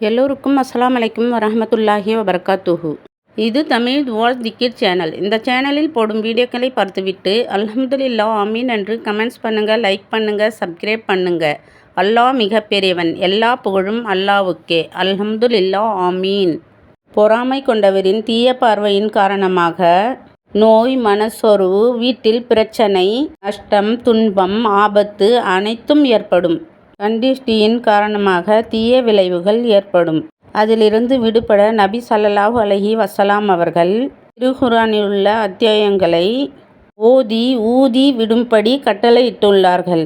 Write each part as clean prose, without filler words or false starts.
எல்லோருக்கும் அஸ்ஸலாமு அலைக்கும் வரஹ்மத்துல்லாஹி வபரகாத்துஹு. இது தமிழ் துவா திக்ர் சேனல். இந்த சேனலில் போடும் வீடியோக்களை பார்த்துவிட்டு அல்ஹம்துலில்லாஹ் ஆமீன் என்று கமெண்ட்ஸ் பண்ணுங்கள், லைக் பண்ணுங்கள், சப்ஸ்கிரைப் பண்ணுங்கள். அல்லாஹ் மிக பெரியவன். எல்லா புகழும் அல்லாஹ்வுக்கே. அல்ஹம்துலில்லாஹ் ஆமீன். பொறாமை கொண்டவரின் தீய பார்வையின் காரணமாக நோய், மனச்சோர்வு, வீட்டில் பிரச்சனை, நஷ்டம், துன்பம், ஆபத்து அனைத்தும் ஏற்படும். கண்டிஷ்டியின் காரணமாக தீய விளைவுகள் ஏற்படும். அதிலிருந்து விடுபட நபி ஸல்லல்லாஹு அலைஹி வஸல்லம் அவர்கள் திருக்குர்ஆனிலுள்ள அத்தியாயங்களை ஓதி ஊதி விடும்படி கட்டளையிட்டுள்ளார்கள்.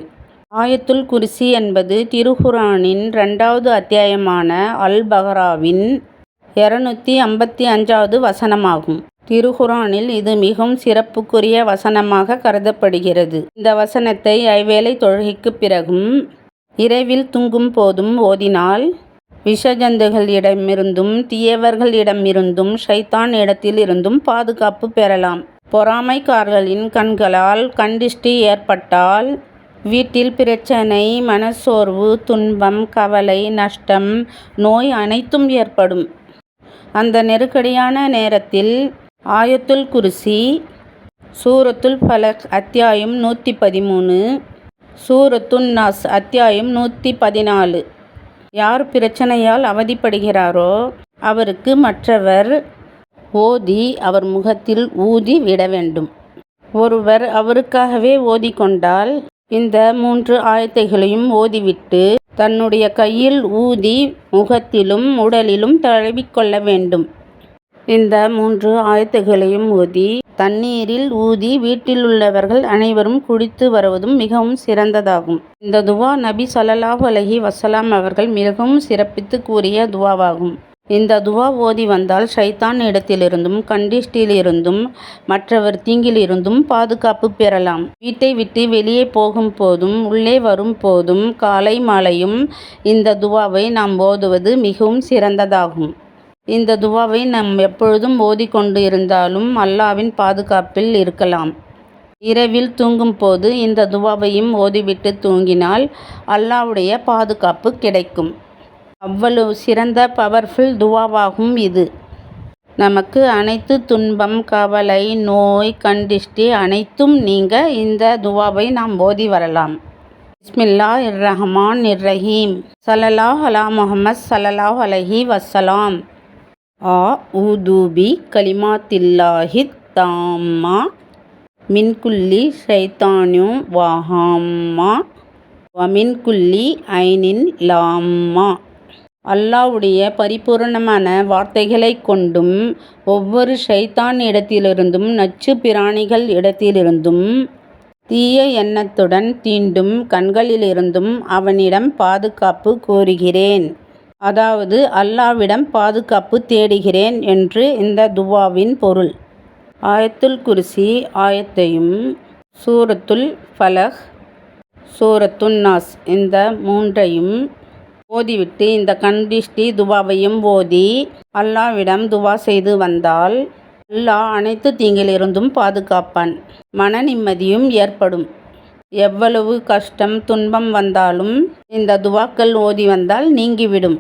ஆயத்துல் குர்சி என்பது திருக்குர்ஆனின் 2வது அத்தியாயமான அல் பக்ராவின் 255வது வசனமாகும். திருக்குர்ஆனில் இது மிகவும் சிறப்புக்குரிய வசனமாக கருதப்படுகிறது. இந்த வசனத்தை ஐவேளை தொழுகைக்கு பிறகும் இரவில் தூங்கும் போதும் ஓதினால் விஷஜந்துகளிடமிருந்தும் தீயவர்களிடமிருந்தும் ஷைத்தான் இடத்திலிருந்தும் பாதுகாப்பு பெறலாம். பொறாமைக்காரர்களின் கண்களால் கண்டிஷ்டி ஏற்பட்டால் வீட்டில் பிரச்சனை, மனச்சோர்வு, துன்பம், கவலை, நஷ்டம், நோய் அனைத்தும் ஏற்படும். அந்த நெருக்கடியான நேரத்தில் ஆயத்துல் குர்சி, சூரத்துல் ஃபலக் அத்தியாயம் 113, சூரத்துன் நாஸ் அத்தியாயம் 114. யார் பிரச்சனையால் அவதிப்படுகிறாரோ அவருக்கு மற்றவர் ஓதி அவர் முகத்தில் ஊதி விட வேண்டும். ஒருவர் அவருக்காகவே ஓதிக்கொண்டால் இந்த 3 ஆயத்துகளையும் ஓதிவிட்டு தன்னுடைய கையில் ஊதி முகத்திலும் உடலிலும் தடவிக்கொள்ள வேண்டும். இந்த 3 ஆயத்துகளையும் ஓதி தண்ணீரில் ஊதி வீட்டிலுள்ளவர்கள் அனைவரும் குடித்து வருவதும் மிகவும் சிறந்ததாகும். இந்த துவா நபி ஸல்லல்லாஹு அலைஹி வஸல்லம் அவர்கள் மிகவும் சிறப்பித்து கூறிய துவாவாகும். இந்த துவா ஓதி வந்தால் ஷைத்தான் இடத்திலிருந்தும் கண்டிஷ்டியிலிருந்தும் மற்றவர் தீங்கிலிருந்தும் பாதுகாப்பு பெறலாம். வீட்டை விட்டு வெளியே போகும் போதும் உள்ளே வரும் போதும் காலை மாலையும் இந்த துவாவை நாம் ஓதுவது மிகவும் சிறந்ததாகும். இந்த துவாவை நாம் எப்பொழுதும் ஓதிக்கொண்டு இருந்தாலும் அல்லாஹ்வின் பாதுகாப்பில் இருக்கலாம். இரவில் தூங்கும் போது இந்த துவாவையும் ஓதிவிட்டு தூங்கினால் அல்லாஹ்வுடைய பாதுகாப்பு கிடைக்கும். அவ்வளவு சிறந்த பவர்ஃபுல் துவாவாகும் இது. நமக்கு அனைத்து துன்பம், கவலை, நோய், கண்டிஷ்டி அனைத்தும் நீங்க இந்த துவாவை நாம் ஓதி வரலாம். பிஸ்மில்லாஹிர் ரஹ்மானிர் ரஹீம். ஸல்லல்லாஹு அலா முஹம்மத் ஸல்லல்லாஹு அலைஹி வஸல்லம். அஊது பி கலிமாத்தில்லாஹித் தாம்மா மின் குல்லி ஷைத்தானின் வஹாம்மா வமின் குல்லி ஐனின் லாம்மா. அல்லாஹ்வுடைய பரிபூரணமான வார்த்தைகளை கொண்டும் ஒவ்வொரு ஷைத்தான் இடத்திலிருந்தும் நச்சு பிராணிகள் இடத்திலிருந்தும் தீய எண்ணத்துடன் தீண்டும் கண்களிலிருந்தும் அவனிடம் பாதுகாப்பு கோருகிறேன். அதாவது அல்லாஹ்விடம் பாதுகாப்பு தேடுகிறேன் என்று இந்த துவாவின் பொருள். ஆயத்துல் குர்சி ஆயத்தையும் சூரத்துல் ஃபலக், சூரத்துன் நாஸ் இந்த 3ஐயும் ஓதிவிட்டு இந்த கண்டிஷ்டி துவாவையும் ஓதி அல்லாஹ்விடம் துவா செய்து வந்தால் அல்லாஹ் அனைத்து தீங்கிலிருந்தும் பாதுகாப்பான். மன நிம்மதியும் ஏற்படும். எவ்வளவு கஷ்டம், துன்பம் வந்தாலும் இந்த துவாக்கள் ஓதி வந்தால் நீங்கிவிடும்.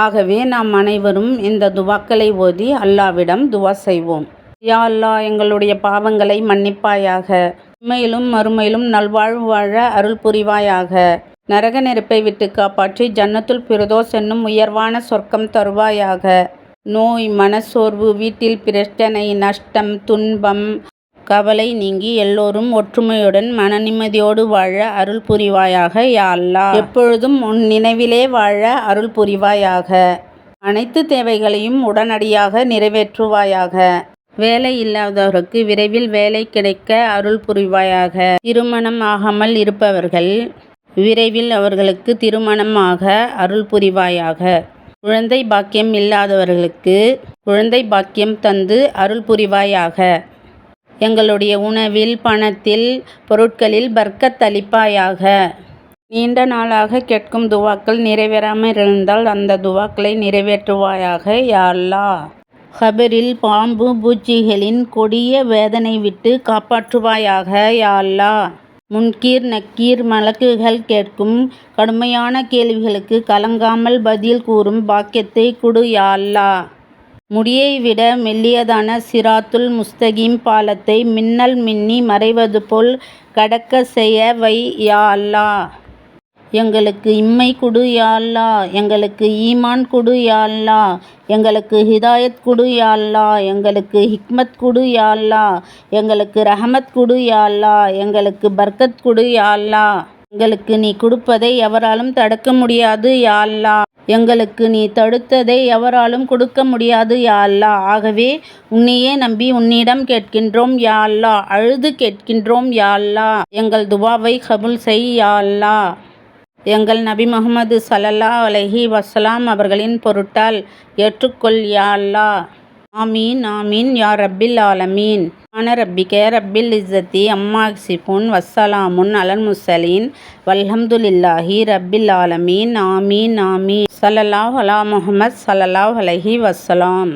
ஆகவே நாம் அனைவரும் இந்த துவாக்களை ஓதி அல்லாஹ்விடம் துவா செய்வோம். யா அல்லாஹ், எங்களுடைய பாவங்களை மன்னிப்பாயாக. இம்மையிலும் மறுமையிலும் நல்வாழ்வு வாழ அருள் புரிவாயாக. நரக நெருப்பை விட்டு காப்பாற்றி ஜன்னத்துல் ஃபிர்தௌஸ் என்னும் உயர்வான சொர்க்கம் தருவாயாக. நோய், மனச்சோர்வு, வீட்டில் பிரச்சனை, நஷ்டம், துன்பம், கவலை நீங்கி எல்லோரும் ஒற்றுமையுடன் மன நிம்மதியோடு வாழ அருள் புரிவாயாக. யா அல்லாஹ், எப்பொழுதும் உன் நினைவிலே வாழ அருள் புரிவாயாக. அனைத்து தேவைகளையும் உடனடியாக நிறைவேற்றுவாயாக. வேலை இல்லாதவருக்கு விரைவில் வேலை கிடைக்க அருள் புரிவாயாக. திருமணம் ஆகாமல் இருப்பவர்கள் விரைவில் அவர்களுக்கு திருமணமாக அருள் புரிவாயாக. குழந்தை பாக்கியம் இல்லாதவர்களுக்கு குழந்தை பாக்கியம் தந்து அருள் புரிவாயாக. எங்களுடைய உணவில், பணத்தில், பொருட்களில் பர்க்கத் அளிப்பாயாக. நீண்ட நாளாக கேட்கும் துவாக்கள் நிறைவேறாமல் இருந்தால் அந்த துவாக்களை நிறைவேற்றுவாயாக. யா அல்லாஹ், கபரில் பாம்பு பூச்சிகளின் கொடிய வேதனை விட்டு காப்பாற்றுவாயாக. யா அல்லாஹ், முன்கீர் நக்கீர் மலக்குகள் கேட்கும் கடுமையான கேள்விகளுக்கு கலங்காமல் பதில் கூறும் பாக்கியத்தை கொடு யா அல்லாஹ். முடியை விட மெல்லியதான சிராத்துல் முஸ்தகீம் பாலத்தை மின்னல் மின்னி மறைவது போல் கடக்க செய்ய வை யா அல்லாஹ். எங்களுக்கு இம்மை கொடு யா அல்லாஹ். எங்களுக்கு ஈமான் கொடு யா அல்லாஹ். எங்களுக்கு ஹிதாயத் கொடு யா அல்லாஹ். எங்களுக்கு ஹிக்மத் கொடு யா அல்லாஹ். எங்களுக்கு ரஹமத் கொடு யா அல்லாஹ். எங்களுக்கு பர்கத் கொடு யா அல்லாஹ். எங்களுக்கு நீ கொடுப்பதை எவராலும் தடுக்க முடியாது யா அல்லாஹ். எங்களுக்கு நீ தடுத்ததை எவராலும் கொடுக்க முடியாது யா அல்லாஹ். ஆகவே உன்னையே நம்பி உன்னிடம் கேட்கின்றோம் யா அல்லாஹ். அழுது கேட்கின்றோம் யா அல்லாஹ். எங்கள் துவாவை கபூல் செய் யா அல்லாஹ். எங்கள் நபி முஹம்மது ஸல்லல்லாஹு அலைஹி வஸல்லம் அவர்களின் பொருட்டால் ஏற்றுக்கொள் யா அல்லாஹ். ஆமீன் ஆமீன் யா ரப்பில் ஆலமீன். சுப்ஹான ரப்பிக ரப்பில் இஸ்ஸத்தி அம்மா யசிஃபூன் வஸ்ஸலாமுன் அலல் முர்ஸலீன் வல்ஹம்துலில்லாஹி ரப்பில் ஆலமீன். ஆமீன் ஆமீன். ஸல்லல்லாஹு அலா முஹம்மத் ஸல்லல்லாஹு அலைஹி வஸல்லம்.